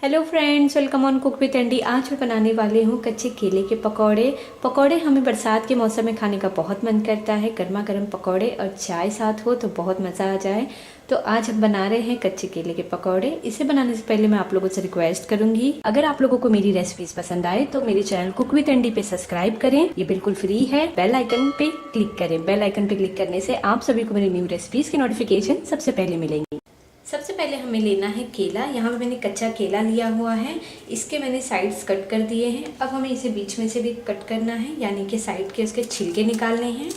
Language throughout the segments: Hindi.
Hello friends, welcome on cook with Andy. आज मैं बनाने वाली हूँ कच्चे केले के पकौड़े हमें बरसात के मौसम में खाने का बहुत मन करता है। गर्मा गर्म पकौड़े और चाय साथ हो तो बहुत मज़ा आ जाए। तो आज हम बना रहे हैं कच्चे केले के पकौड़े। इसे बनाने से पहले मैं आप लोगों से रिक्वेस्ट करूंगी, अगर आप लोगों को मेरी रेसिपीज पसंद आए तो मेरे चैनल कुक विद एंडी पे सब्सक्राइब करें। ये बिल्कुल फ्री है। बेल आइकन पे क्लिक करें। बेल आइकन पे क्लिक करने से आप सभी को मेरी न्यू रेसिपीज की नोटिफिकेशन सबसे पहले मिलेंगी। सबसे पहले हमें लेना है केला। यहाँ पे मैंने कच्चा केला लिया हुआ है। इसके मैंने साइड्स कट कर दिए हैं। अब हमें इसे बीच में से भी कट करना है, यानी कि साइड के उसके छिलके निकालने हैं।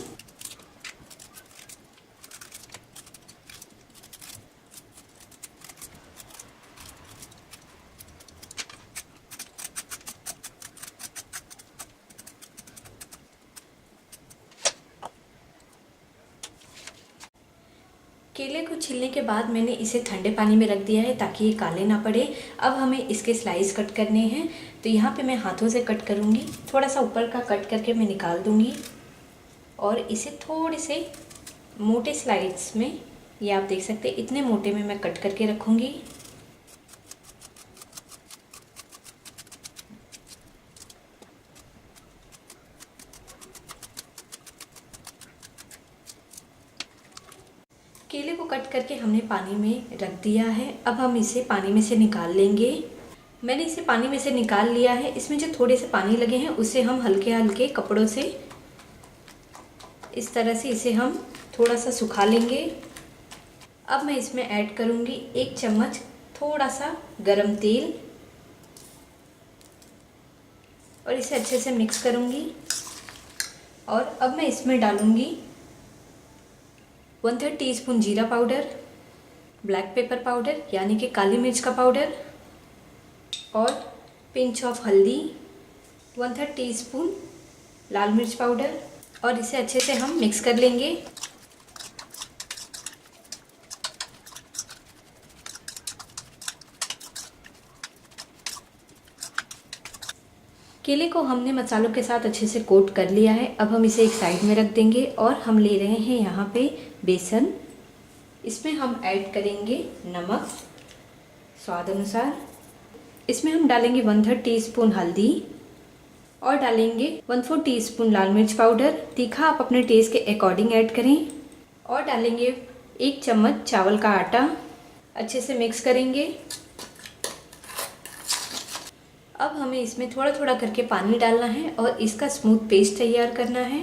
केले को छीलने के बाद मैंने इसे ठंडे पानी में रख दिया है ताकि ये काले ना पड़े। अब हमें इसके स्लाइस कट करने हैं। तो यहाँ पे मैं हाथों से कट करूँगी। थोड़ा सा ऊपर का कट करके मैं निकाल दूँगी और इसे थोड़े से मोटे स्लाइड्स में, ये आप देख सकते हैं इतने मोटे में मैं कट करके रखूँगी। केले को कट करके हमने पानी में रख दिया है। अब हम इसे पानी में से निकाल लेंगे। मैंने इसे पानी में से निकाल लिया है। इसमें जो थोड़े से पानी लगे हैं उसे हम हल्के हल्के कपड़ों से इस तरह से इसे हम थोड़ा सा सुखा लेंगे। अब मैं इसमें ऐड करूँगी 1 चम्मच थोड़ा सा गरम तेल और इसे अच्छे से मिक्स करूँगी। और अब मैं इसमें डालूँगी 1/3 टीस्पून जीरा पाउडर, ब्लैक पेपर पाउडर यानी कि काली मिर्च का पाउडर और पिंच ऑफ हल्दी, 1/3 टीस्पून लाल मिर्च पाउडर और इसे अच्छे से हम मिक्स कर लेंगे। केले को हमने मसालों के साथ अच्छे से कोट कर लिया है। अब हम इसे एक साइड में रख देंगे और हम ले रहे हैं यहाँ पे बेसन। इसमें हम ऐड करेंगे नमक स्वाद अनुसार। इसमें हम डालेंगे 1/3 टीस्पून हल्दी और डालेंगे 1/4 टीस्पून लाल मिर्च पाउडर। तीखा आप अपने टेस्ट के अकॉर्डिंग ऐड करें। और डालेंगे 1 चम्मच चावल का आटा। अच्छे से मिक्स करेंगे। अब हमें इसमें थोड़ा थोड़ा करके पानी डालना है और इसका स्मूथ पेस्ट तैयार करना है।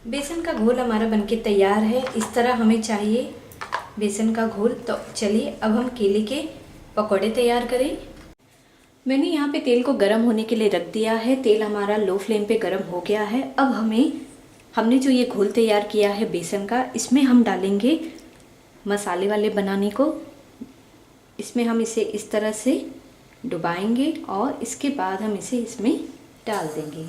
बेसन का घोल हमारा बनके तैयार है। इस तरह हमें चाहिए बेसन का घोल। तो चलिए अब हम केले के पकौड़े तैयार करें। मैंने यहाँ पे तेल को गर्म होने के लिए रख दिया है। तेल हमारा लो फ्लेम पे गर्म हो गया है। अब हमने जो ये घोल तैयार किया है बेसन का, इसमें हम डालेंगे मसाले वाले बनाने को। इसमें हम इसे इस तरह से डुबाएंगे और इसके बाद हम इसे इसमें डाल देंगे।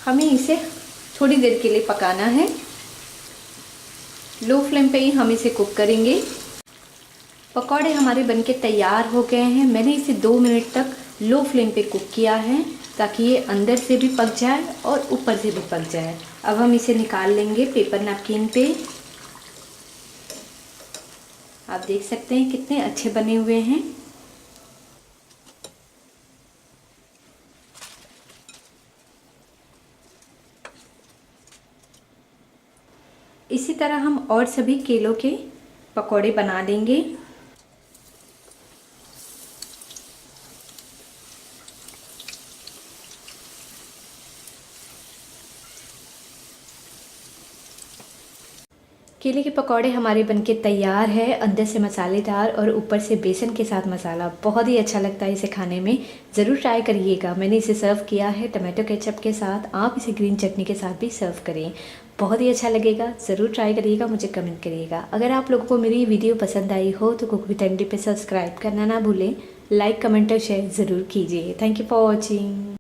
हमें इसे थोड़ी देर के लिए पकाना है। लो फ्लेम पे ही हम इसे कुक करेंगे। पकौड़े हमारे बनके तैयार हो गए हैं। मैंने इसे 2 मिनट तक लो फ्लेम पे कुक किया है ताकि ये अंदर से भी पक जाए और ऊपर से भी पक जाए। अब हम इसे निकाल लेंगे पेपर नैपकिन पे। आप देख सकते हैं कितने अच्छे बने हुए हैं। इसी तरह हम और सभी केलों के पकौड़े बना लेंगे। केले के पकौड़े हमारे बनके तैयार है। अंदर से मसालेदार और ऊपर से बेसन के साथ मसाला, बहुत ही अच्छा लगता है इसे खाने में। ज़रूर ट्राई करिएगा। मैंने इसे सर्व किया है टमाटो केचप के साथ। आप इसे ग्रीन चटनी के साथ भी सर्व करें, बहुत ही अच्छा लगेगा। ज़रूर ट्राई करिएगा, मुझे कमेंट करिएगा। अगर आप लोगों को मेरी वीडियो पसंद आई हो तो कुक विद एंडी पे सब्सक्राइब करना ना भूलें। लाइक, कमेंट और शेयर ज़रूर कीजिए। Thank you for watching.